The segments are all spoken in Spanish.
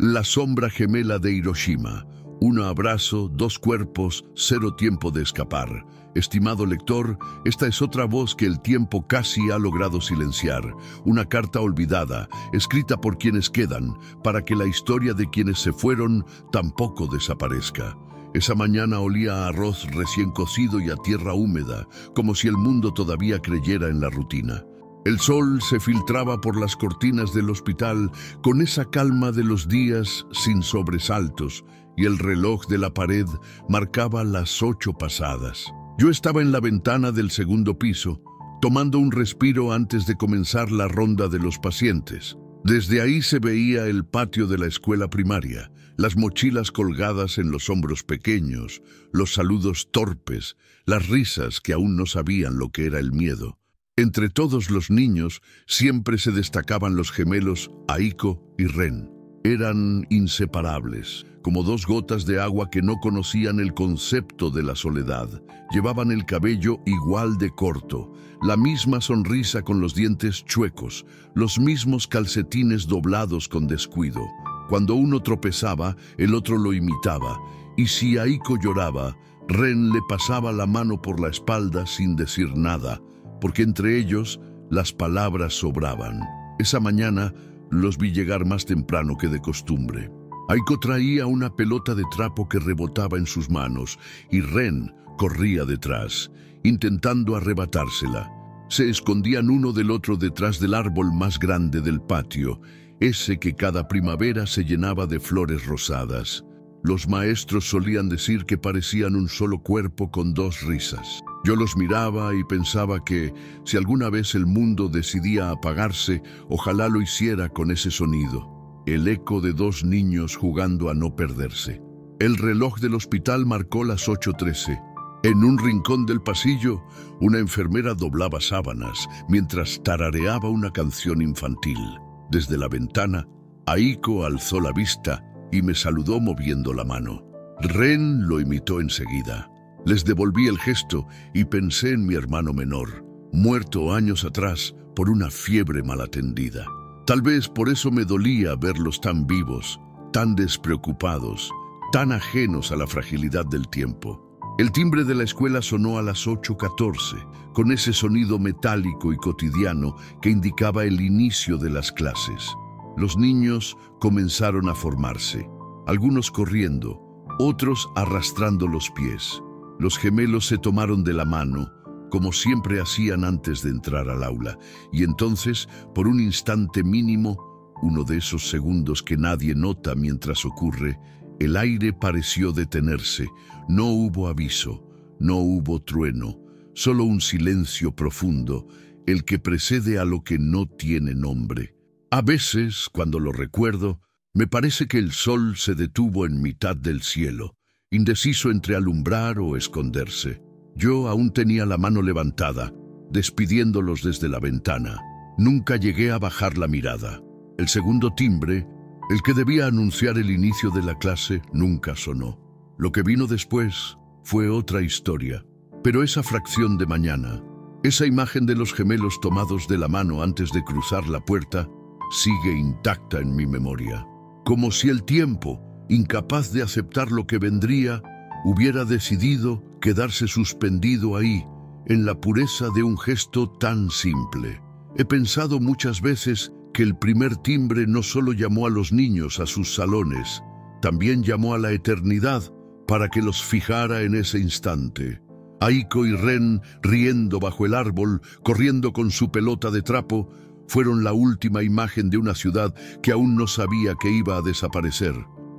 La sombra gemela de Hiroshima. Un abrazo, dos cuerpos, cero tiempo de escapar. Estimado lector, esta es otra voz que el tiempo casi ha logrado silenciar. Una carta olvidada, escrita por quienes quedan, para que la historia de quienes se fueron tampoco desaparezca. Esa mañana olía a arroz recién cocido y a tierra húmeda, como si el mundo todavía creyera en la rutina. El sol se filtraba por las cortinas del hospital con esa calma de los días sin sobresaltos, y el reloj de la pared marcaba las 8 pasadas. Yo estaba en la ventana del segundo piso, tomando un respiro antes de comenzar la ronda de los pacientes. Desde ahí se veía el patio de la escuela primaria, las mochilas colgadas en los hombros pequeños, los saludos torpes, las risas que aún no sabían lo que era el miedo. Entre todos los niños siempre se destacaban los gemelos Aiko y Ren. Eran inseparables, como dos gotas de agua que no conocían el concepto de la soledad. Llevaban el cabello igual de corto, la misma sonrisa con los dientes chuecos, los mismos calcetines doblados con descuido. Cuando uno tropezaba, el otro lo imitaba, y si Aiko lloraba, Ren le pasaba la mano por la espalda sin decir nada, porque entre ellos las palabras sobraban. Esa mañana los vi llegar más temprano que de costumbre. Aiko traía una pelota de trapo que rebotaba en sus manos y Ren corría detrás, intentando arrebatársela. Se escondían uno del otro detrás del árbol más grande del patio, ese que cada primavera se llenaba de flores rosadas. Los maestros solían decir que parecían un solo cuerpo con dos risas. Yo los miraba y pensaba que, si alguna vez el mundo decidía apagarse, ojalá lo hiciera con ese sonido, el eco de dos niños jugando a no perderse. El reloj del hospital marcó las 8:13. En un rincón del pasillo, una enfermera doblaba sábanas mientras tarareaba una canción infantil. Desde la ventana, Aiko alzó la vista y me saludó moviendo la mano. Ren lo imitó enseguida. Les devolví el gesto y pensé en mi hermano menor, muerto años atrás por una fiebre mal atendida. Tal vez por eso me dolía verlos tan vivos, tan despreocupados, tan ajenos a la fragilidad del tiempo. El timbre de la escuela sonó a las 8:14, con ese sonido metálico y cotidiano que indicaba el inicio de las clases. Los niños comenzaron a formarse, algunos corriendo, otros arrastrando los pies. Los gemelos se tomaron de la mano, como siempre hacían antes de entrar al aula, y entonces, por un instante mínimo, uno de esos segundos que nadie nota mientras ocurre, el aire pareció detenerse. No hubo aviso, no hubo trueno, solo un silencio profundo, el que precede a lo que no tiene nombre. A veces, cuando lo recuerdo, me parece que el sol se detuvo en mitad del cielo, indeciso entre alumbrar o esconderse. Yo aún tenía la mano levantada, despidiéndolos desde la ventana. Nunca llegué a bajar la mirada. El segundo timbre, el que debía anunciar el inicio de la clase, nunca sonó. Lo que vino después fue otra historia. Pero esa fracción de mañana, esa imagen de los gemelos tomados de la mano antes de cruzar la puerta, sigue intacta en mi memoria. Como si el tiempo, incapaz de aceptar lo que vendría, hubiera decidido quedarse suspendido ahí, en la pureza de un gesto tan simple. He pensado muchas veces que el primer timbre no solo llamó a los niños a sus salones, también llamó a la eternidad para que los fijara en ese instante. Aiko y Ren, riendo bajo el árbol, corriendo con su pelota de trapo, fueron la última imagen de una ciudad que aún no sabía que iba a desaparecer.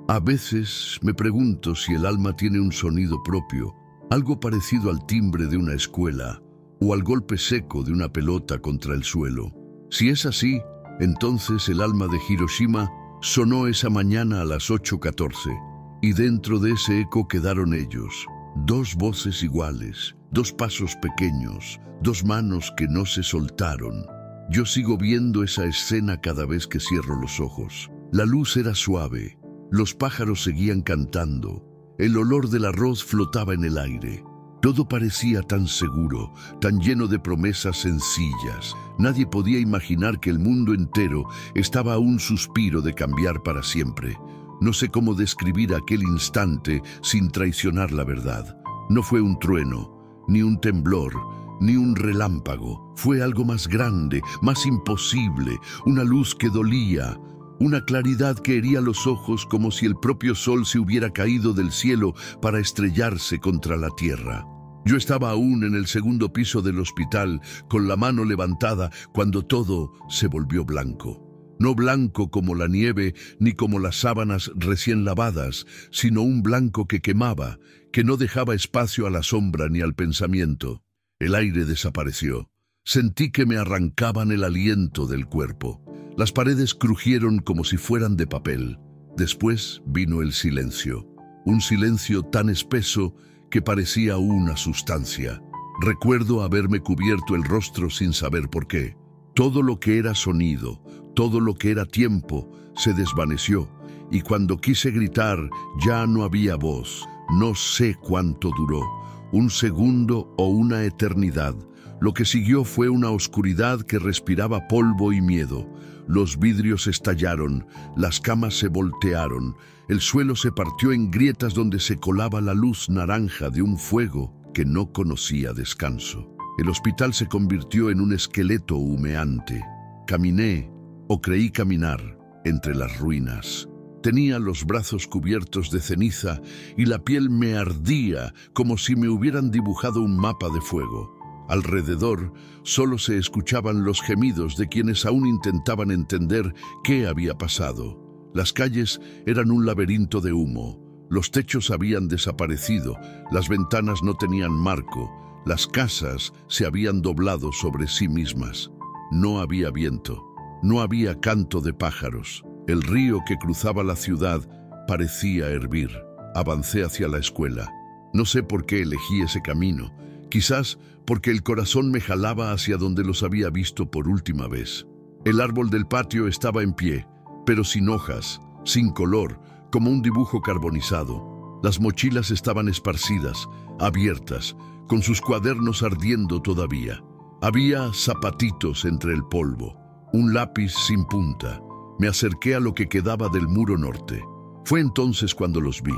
A veces me pregunto si el alma tiene un sonido propio, algo parecido al timbre de una escuela o al golpe seco de una pelota contra el suelo. Si es así, entonces el alma de Hiroshima sonó esa mañana a las 8:14 y dentro de ese eco quedaron ellos, dos voces iguales, dos pasos pequeños, dos manos que no se soltaron. Yo sigo viendo esa escena cada vez que cierro los ojos. La luz era suave. Los pájaros seguían cantando, el olor del arroz flotaba en el aire. Todo parecía tan seguro, tan lleno de promesas sencillas. Nadie podía imaginar que el mundo entero estaba a un suspiro de cambiar para siempre. No sé cómo describir aquel instante sin traicionar la verdad. No fue un trueno, ni un temblor, ni un relámpago. Fue algo más grande, más imposible, una luz que dolía, una claridad que hería los ojos como si el propio sol se hubiera caído del cielo para estrellarse contra la tierra. Yo estaba aún en el segundo piso del hospital, con la mano levantada, cuando todo se volvió blanco. No blanco como la nieve ni como las sábanas recién lavadas, sino un blanco que quemaba, que no dejaba espacio a la sombra ni al pensamiento. El aire desapareció. Sentí que me arrancaban el aliento del cuerpo. Las paredes crujieron como si fueran de papel. Después vino el silencio. Un silencio tan espeso que parecía una sustancia. Recuerdo haberme cubierto el rostro sin saber por qué. Todo lo que era sonido, todo lo que era tiempo, se desvaneció, y cuando quise gritar ya no había voz. No sé cuánto duró, un segundo o una eternidad. Lo que siguió fue una oscuridad que respiraba polvo y miedo. Los vidrios estallaron, las camas se voltearon, el suelo se partió en grietas donde se colaba la luz naranja de un fuego que no conocía descanso. El hospital se convirtió en un esqueleto humeante. Caminé, o creí caminar, entre las ruinas. Tenía los brazos cubiertos de ceniza y la piel me ardía como si me hubieran dibujado un mapa de fuego. Alrededor solo se escuchaban los gemidos de quienes aún intentaban entender qué había pasado. Las calles eran un laberinto de humo. Los techos habían desaparecido, las ventanas no tenían marco, las casas se habían doblado sobre sí mismas. No había viento, no había canto de pájaros. El río que cruzaba la ciudad parecía hervir. Avancé hacia la escuela. No sé por qué elegí ese camino. Quizás porque el corazón me jalaba hacia donde los había visto por última vez. El árbol del patio estaba en pie, pero sin hojas, sin color, como un dibujo carbonizado. Las mochilas estaban esparcidas, abiertas, con sus cuadernos ardiendo todavía. Había zapatitos entre el polvo, un lápiz sin punta. Me acerqué a lo que quedaba del muro norte. Fue entonces cuando los vi.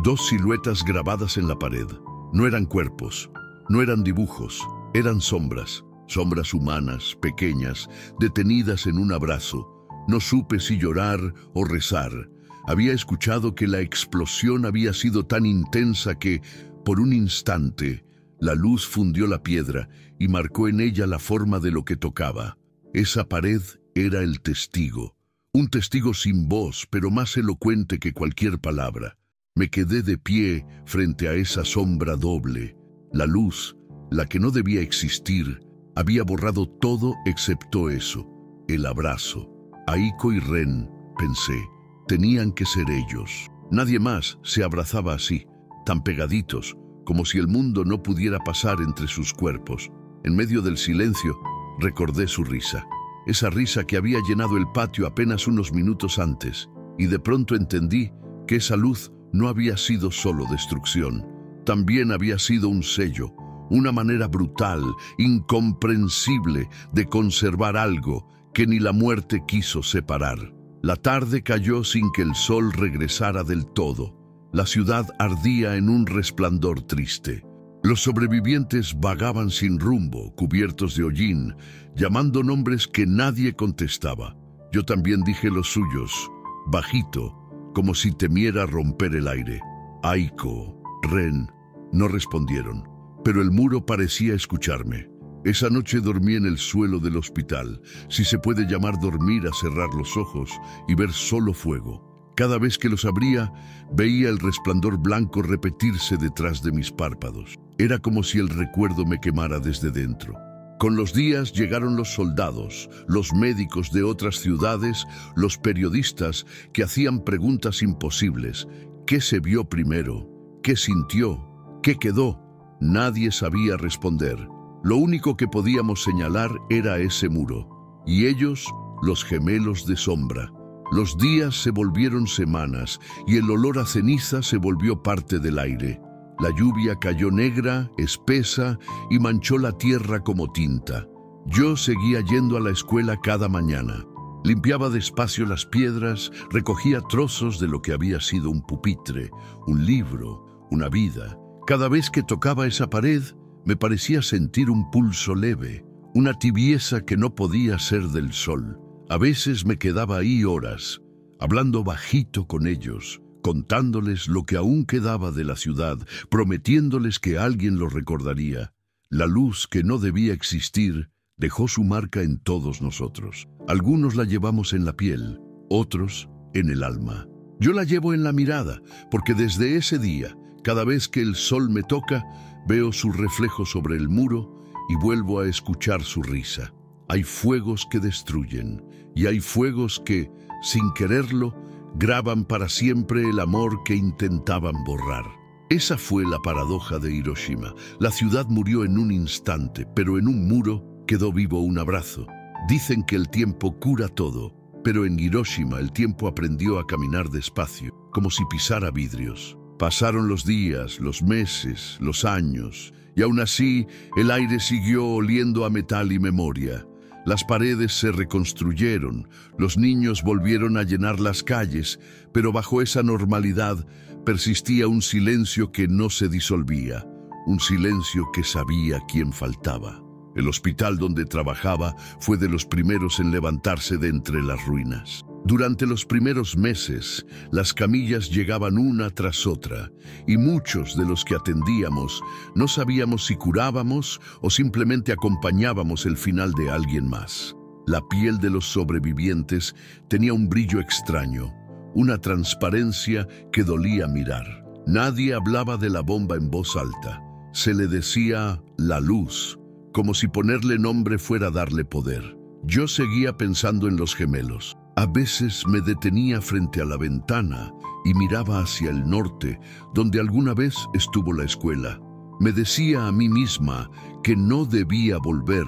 Dos siluetas grabadas en la pared. No eran cuerpos, no eran dibujos, eran sombras. Sombras humanas, pequeñas, detenidas en un abrazo. No supe si llorar o rezar. Había escuchado que la explosión había sido tan intensa que, por un instante, la luz fundió la piedra y marcó en ella la forma de lo que tocaba. Esa pared era el testigo. Un testigo sin voz, pero más elocuente que cualquier palabra. Me quedé de pie frente a esa sombra doble. La luz, la que no debía existir, había borrado todo excepto eso, el abrazo. Aiko y Ren, pensé, tenían que ser ellos. Nadie más se abrazaba así, tan pegaditos, como si el mundo no pudiera pasar entre sus cuerpos. En medio del silencio, recordé su risa. Esa risa que había llenado el patio apenas unos minutos antes, y de pronto entendí que esa luz no había sido solo destrucción. También había sido un sello, una manera brutal, incomprensible de conservar algo que ni la muerte quiso separar. La tarde cayó sin que el sol regresara del todo. La ciudad ardía en un resplandor triste. Los sobrevivientes vagaban sin rumbo, cubiertos de hollín, llamando nombres que nadie contestaba. Yo también dije los suyos, bajito, como si temiera romper el aire. Aiko, Ren, no respondieron, pero el muro parecía escucharme. Esa noche dormí en el suelo del hospital, si se puede llamar dormir a cerrar los ojos y ver solo fuego. Cada vez que los abría, veía el resplandor blanco repetirse detrás de mis párpados. Era como si el recuerdo me quemara desde dentro. Con los días llegaron los soldados, los médicos de otras ciudades, los periodistas que hacían preguntas imposibles. ¿Qué se vio primero? ¿Qué sintió? ¿Qué quedó? Nadie sabía responder. Lo único que podíamos señalar era ese muro. Y ellos, los gemelos de sombra. Los días se volvieron semanas y el olor a ceniza se volvió parte del aire. La lluvia cayó negra, espesa, y manchó la tierra como tinta. Yo seguía yendo a la escuela cada mañana. Limpiaba despacio las piedras, recogía trozos de lo que había sido un pupitre, un libro, una vida. Cada vez que tocaba esa pared, me parecía sentir un pulso leve, una tibieza que no podía ser del sol. A veces me quedaba ahí horas, hablando bajito con ellos, contándoles lo que aún quedaba de la ciudad, prometiéndoles que alguien lo recordaría. La luz que no debía existir dejó su marca en todos nosotros. Algunos la llevamos en la piel, otros en el alma. Yo la llevo en la mirada, porque desde ese día, cada vez que el sol me toca, veo su reflejo sobre el muro y vuelvo a escuchar su risa. Hay fuegos que destruyen y hay fuegos que, sin quererlo, graban para siempre el amor que intentaban borrar. Esa fue la paradoja de Hiroshima. La ciudad murió en un instante, pero en un muro quedó vivo un abrazo. Dicen que el tiempo cura todo, pero en Hiroshima el tiempo aprendió a caminar despacio, como si pisara vidrios. Pasaron los días, los meses, los años, y aún así el aire siguió oliendo a metal y memoria. Las paredes se reconstruyeron, los niños volvieron a llenar las calles, pero bajo esa normalidad persistía un silencio que no se disolvía, un silencio que sabía quién faltaba. El hospital donde trabajaba fue de los primeros en levantarse de entre las ruinas. Durante los primeros meses, las camillas llegaban una tras otra, y muchos de los que atendíamos no sabíamos si curábamos o simplemente acompañábamos el final de alguien más. La piel de los sobrevivientes tenía un brillo extraño, una transparencia que dolía mirar. Nadie hablaba de la bomba en voz alta. Se le decía la luz, como si ponerle nombre fuera darle poder. Yo seguía pensando en los gemelos. A veces me detenía frente a la ventana y miraba hacia el norte, donde alguna vez estuvo la escuela. Me decía a mí misma que no debía volver,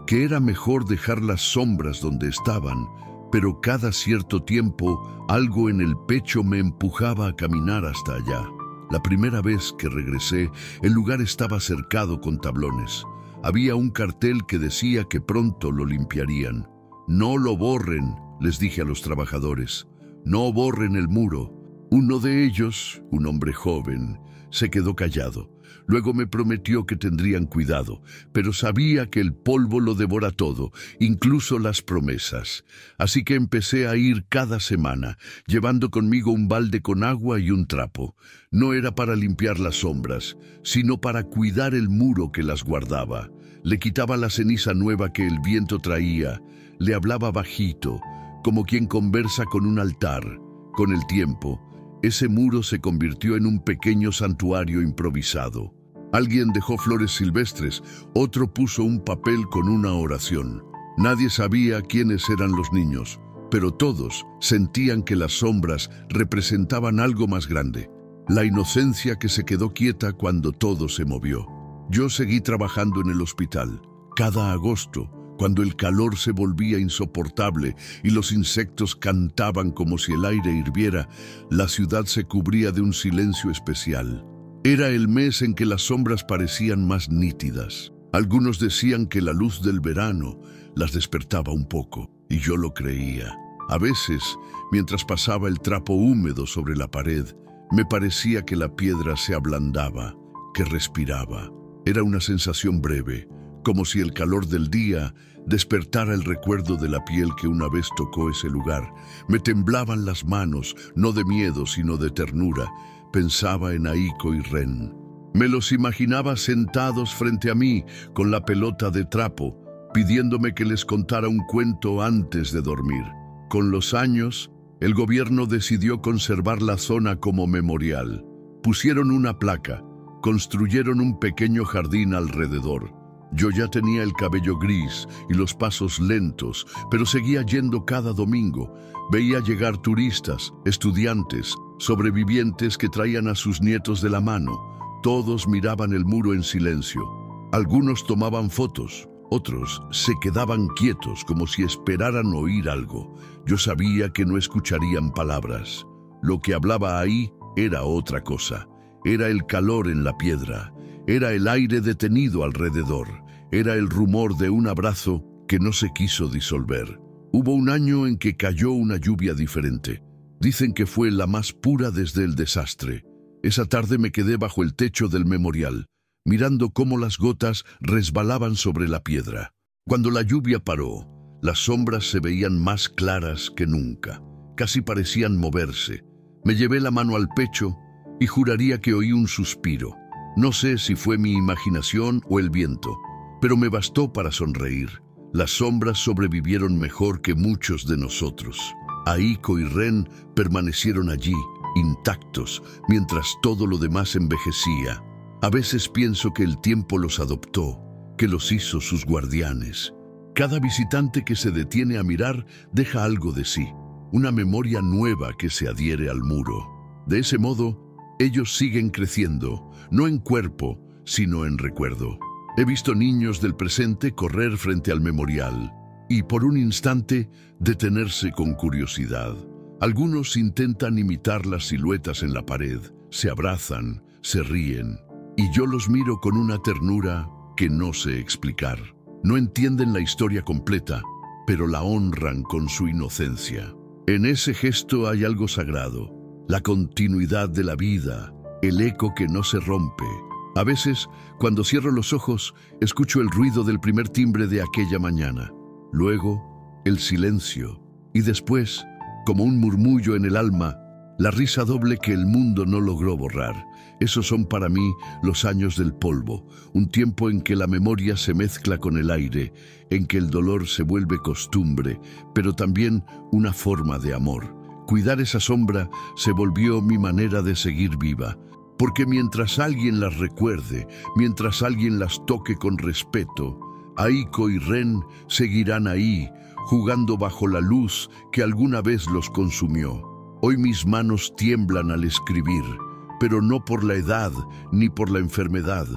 que era mejor dejar las sombras donde estaban, pero cada cierto tiempo algo en el pecho me empujaba a caminar hasta allá. La primera vez que regresé, el lugar estaba cercado con tablones. Había un cartel que decía que pronto lo limpiarían. «No lo borren», les dije a los trabajadores. «No borren el muro». Uno de ellos, un hombre joven, se quedó callado. Luego me prometió que tendrían cuidado, pero sabía que el polvo lo devora todo, incluso las promesas. Así que empecé a ir cada semana, llevando conmigo un balde con agua y un trapo. No era para limpiar las sombras, sino para cuidar el muro que las guardaba. Le quitaba la ceniza nueva que el viento traía, le hablaba bajito, como quien conversa con un altar. Con el tiempo, ese muro se convirtió en un pequeño santuario improvisado. Alguien dejó flores silvestres, otro puso un papel con una oración. Nadie sabía quiénes eran los niños, pero todos sentían que las sombras representaban algo más grande, la inocencia que se quedó quieta cuando todo se movió. Yo seguí trabajando en el hospital. Cada agosto, cuando el calor se volvía insoportable y los insectos cantaban como si el aire hirviera, la ciudad se cubría de un silencio especial. Era el mes en que las sombras parecían más nítidas. Algunos decían que la luz del verano las despertaba un poco, y yo lo creía. A veces, mientras pasaba el trapo húmedo sobre la pared, me parecía que la piedra se ablandaba, que respiraba. Era una sensación breve, como si el calor del día despertara el recuerdo de la piel que una vez tocó ese lugar. Me temblaban las manos, no de miedo, sino de ternura. Pensaba en Aiko y Ren. Me los imaginaba sentados frente a mí, con la pelota de trapo, pidiéndome que les contara un cuento antes de dormir. Con los años, el gobierno decidió conservar la zona como memorial. Pusieron una placa, construyeron un pequeño jardín alrededor. Yo ya tenía el cabello gris y los pasos lentos, pero seguía yendo cada domingo. Veía llegar turistas, estudiantes, sobrevivientes que traían a sus nietos de la mano. Todos miraban el muro en silencio. Algunos tomaban fotos, otros se quedaban quietos como si esperaran oír algo. Yo sabía que no escucharían palabras. Lo que hablaba ahí era otra cosa. Era el calor en la piedra, era el aire detenido alrededor, era el rumor de un abrazo que no se quiso disolver. Hubo un año en que cayó una lluvia diferente. Dicen que fue la más pura desde el desastre. Esa tarde me quedé bajo el techo del memorial, mirando cómo las gotas resbalaban sobre la piedra. Cuando la lluvia paró, las sombras se veían más claras que nunca. Casi parecían moverse. Me llevé la mano al pecho y juraría que oí un suspiro. No sé si fue mi imaginación o el viento, pero me bastó para sonreír. Las sombras sobrevivieron mejor que muchos de nosotros. Aiko y Ren permanecieron allí, intactos, mientras todo lo demás envejecía. A veces pienso que el tiempo los adoptó, que los hizo sus guardianes. Cada visitante que se detiene a mirar deja algo de sí, una memoria nueva que se adhiere al muro. De ese modo, ellos siguen creciendo, no en cuerpo, sino en recuerdo. He visto niños del presente correr frente al memorial y por un instante detenerse con curiosidad. Algunos intentan imitar las siluetas en la pared, se abrazan, se ríen, y yo los miro con una ternura que no sé explicar. No entienden la historia completa, pero la honran con su inocencia. En ese gesto hay algo sagrado, la continuidad de la vida, el eco que no se rompe. A veces, cuando cierro los ojos, escucho el ruido del primer timbre de aquella mañana. Luego, el silencio. Y después, como un murmullo en el alma, la risa doble que el mundo no logró borrar. Esos son para mí los años del polvo, un tiempo en que la memoria se mezcla con el aire, en que el dolor se vuelve costumbre, pero también una forma de amor. Cuidar esa sombra se volvió mi manera de seguir viva, porque mientras alguien las recuerde, mientras alguien las toque con respeto, Aiko y Ren seguirán ahí, jugando bajo la luz que alguna vez los consumió. Hoy mis manos tiemblan al escribir, pero no por la edad ni por la enfermedad,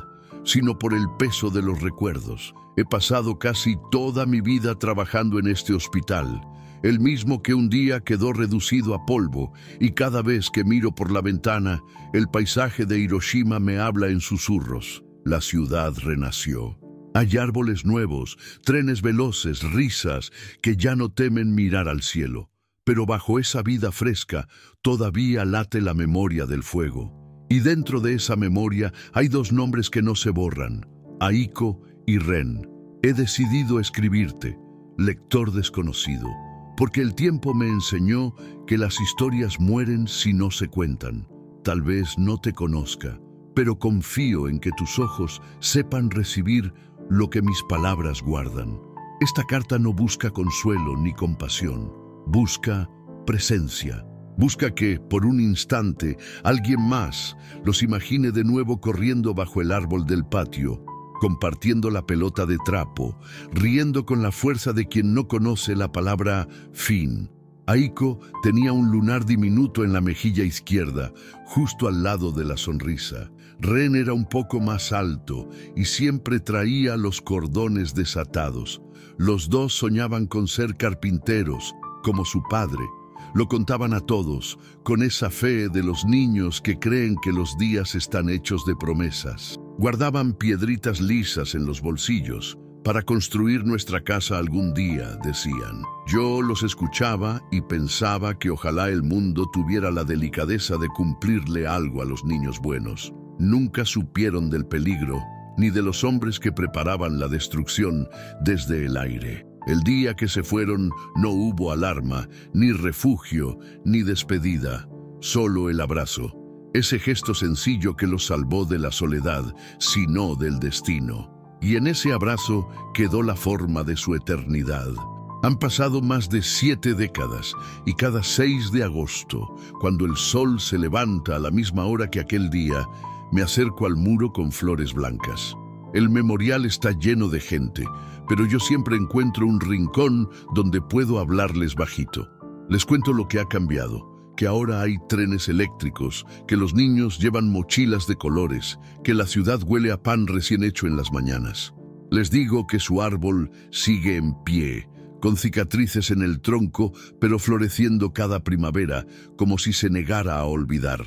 sino por el peso de los recuerdos. He pasado casi toda mi vida trabajando en este hospital, el mismo que un día quedó reducido a polvo, y cada vez que miro por la ventana, el paisaje de Hiroshima me habla en susurros. La ciudad renació. Hay árboles nuevos, trenes veloces, risas que ya no temen mirar al cielo. Pero bajo esa vida fresca todavía late la memoria del fuego. Y dentro de esa memoria hay dos nombres que no se borran, Aiko y Ren. He decidido escribirte, lector desconocido, porque el tiempo me enseñó que las historias mueren si no se cuentan. Tal vez no te conozca, pero confío en que tus ojos sepan recibir lo que mis palabras guardan. Esta carta no busca consuelo ni compasión, busca presencia. Busca que, por un instante, alguien más los imagine de nuevo corriendo bajo el árbol del patio, compartiendo la pelota de trapo, riendo con la fuerza de quien no conoce la palabra fin. Aiko tenía un lunar diminuto en la mejilla izquierda, justo al lado de la sonrisa. Ren era un poco más alto y siempre traía los cordones desatados. Los dos soñaban con ser carpinteros, como su padre. Lo contaban a todos, con esa fe de los niños que creen que los días están hechos de promesas. Guardaban piedritas lisas en los bolsillos. Para construir nuestra casa algún día, decían. Yo los escuchaba y pensaba que ojalá el mundo tuviera la delicadeza de cumplirle algo a los niños buenos. Nunca supieron del peligro, ni de los hombres que preparaban la destrucción desde el aire. El día que se fueron no hubo alarma, ni refugio, ni despedida, solo el abrazo. Ese gesto sencillo que los salvó de la soledad, sino del destino. Y en ese abrazo quedó la forma de su eternidad. Han pasado más de 7 décadas, y cada 6 de agosto, cuando el sol se levanta a la misma hora que aquel día, me acerco al muro con flores blancas. El memorial está lleno de gente, pero yo siempre encuentro un rincón donde puedo hablarles bajito. Les cuento lo que ha cambiado, que ahora hay trenes eléctricos, que los niños llevan mochilas de colores, que la ciudad huele a pan recién hecho en las mañanas. Les digo que su árbol sigue en pie, con cicatrices en el tronco, pero floreciendo cada primavera, como si se negara a olvidar.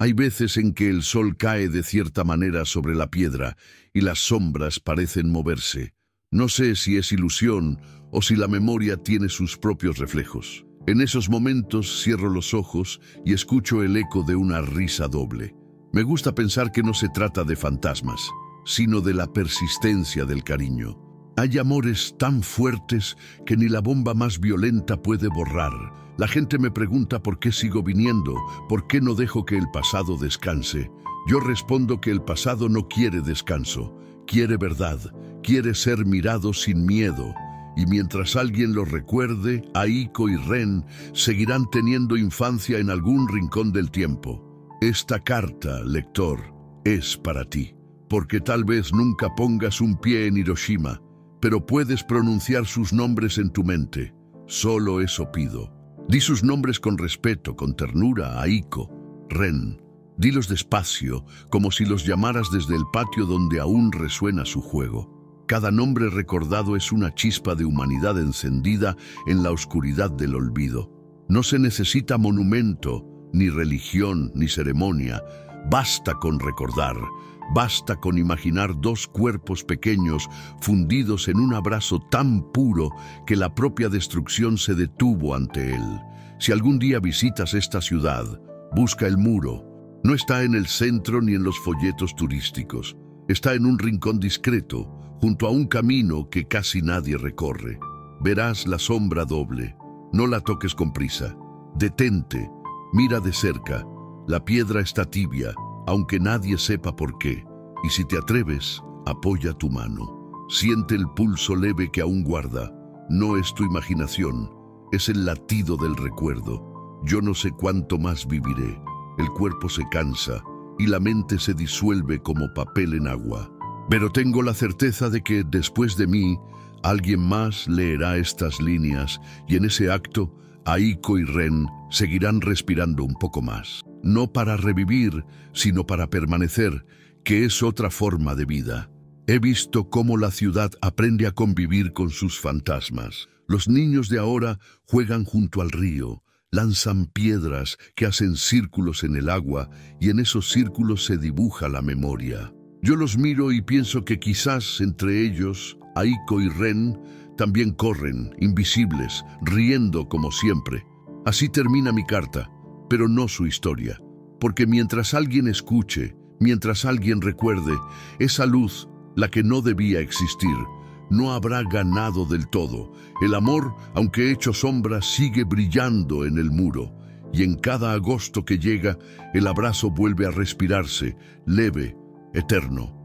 Hay veces en que el sol cae de cierta manera sobre la piedra y las sombras parecen moverse. No sé si es ilusión o si la memoria tiene sus propios reflejos. En esos momentos cierro los ojos y escucho el eco de una risa doble. Me gusta pensar que no se trata de fantasmas, sino de la persistencia del cariño. Hay amores tan fuertes que ni la bomba más violenta puede borrar. La gente me pregunta por qué sigo viniendo, por qué no dejo que el pasado descanse. Yo respondo que el pasado no quiere descanso, quiere verdad, quiere ser mirado sin miedo. Y mientras alguien lo recuerde, Aiko y Ren seguirán teniendo infancia en algún rincón del tiempo. Esta carta, lector, es para ti, porque tal vez nunca pongas un pie en Hiroshima, pero puedes pronunciar sus nombres en tu mente. Solo eso pido. Di sus nombres con respeto, con ternura, Aiko, Ren. Dilos despacio, como si los llamaras desde el patio donde aún resuena su juego. Cada nombre recordado es una chispa de humanidad encendida en la oscuridad del olvido. No se necesita monumento, ni religión, ni ceremonia. Basta con recordar, basta con imaginar dos cuerpos pequeños fundidos en un abrazo tan puro que la propia destrucción se detuvo ante él. Si algún día visitas esta ciudad, busca el muro. No está en el centro ni en los folletos turísticos. Está en un rincón discreto, junto a un camino que casi nadie recorre. Verás la sombra doble. No la toques con prisa. Detente. Mira de cerca. La piedra está tibia, aunque nadie sepa por qué. Y si te atreves, apoya tu mano. Siente el pulso leve que aún guarda. No es tu imaginación, es el latido del recuerdo. Yo no sé cuánto más viviré. El cuerpo se cansa y la mente se disuelve como papel en agua. Pero tengo la certeza de que después de mí, alguien más leerá estas líneas y en ese acto, Aiko y Ren seguirán respirando un poco más. No para revivir, sino para permanecer, que es otra forma de vida. He visto cómo la ciudad aprende a convivir con sus fantasmas. Los niños de ahora juegan junto al río, lanzan piedras que hacen círculos en el agua y en esos círculos se dibuja la memoria. Yo los miro y pienso que quizás entre ellos, Aiko y Ren, también corren, invisibles, riendo como siempre. Así termina mi carta, pero no su historia, porque mientras alguien escuche, mientras alguien recuerde, esa luz, la que no debía existir, no habrá ganado del todo. El amor, aunque hecho sombra, sigue brillando en el muro, y en cada agosto que llega, el abrazo vuelve a respirarse, leve, eterno.